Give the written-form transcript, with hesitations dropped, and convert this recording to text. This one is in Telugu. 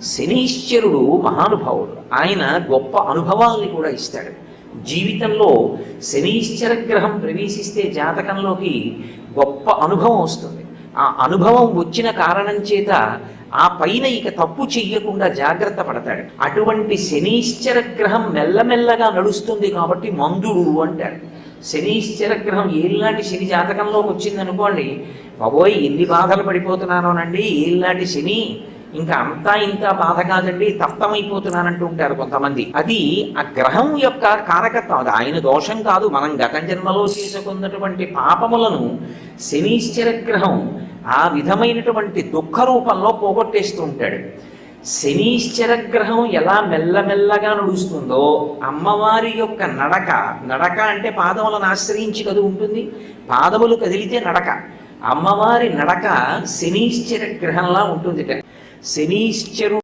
శనీశ్వరుడు మహానుభావుడు, ఆయన గొప్ప అనుభవాల్ని కూడా ఇస్తాడు. జీవితంలో శనీశ్వర గ్రహం ప్రవేశిస్తే జాతకంలోకి గొప్ప అనుభవం వస్తుంది. ఆ అనుభవం వచ్చిన కారణం చేత ఆ పైన ఇక తప్పు చెయ్యకుండా జాగ్రత్త పడతాడు. అటువంటి శనీశ్వర గ్రహం మెల్లమెల్లగా నడుస్తుంది కాబట్టి మందుడు అంటారు. శనీశ్వర గ్రహం ఏళ్ళనాటి శని జాతకంలోకి వచ్చిందనుకోండి, బాబోయ్ ఎన్ని బాధలు పడిపోతున్నానోనండి, ఏళ్ళనాటి శని ఇంకా అంతా ఇంత బాధ కాదండి, తప్తమైపోతున్నానంటూ ఉంటారు కొంతమంది. అది ఆ గ్రహం యొక్క కారకత్వం, అది ఆయన దోషం కాదు. మనం గత జన్మలో చేసుకున్నటువంటి పాపములను శనీశ్వర గ్రహం ఆ విధమైనటువంటి దుఃఖ రూపంలో పోగొట్టేస్తూ ఉంటాడు. శనీశ్వర గ్రహం ఎలా మెల్లమెల్లగా నడుస్తుందో అమ్మవారి యొక్క నడక అంటే పాదములను ఆశ్రయించి కదు ఉంటుంది, పాదములు కదిలితే నడక. అమ్మవారి నడక శనీశ్వర గ్రహంలా ఉంటుంది. శనీశ్వరు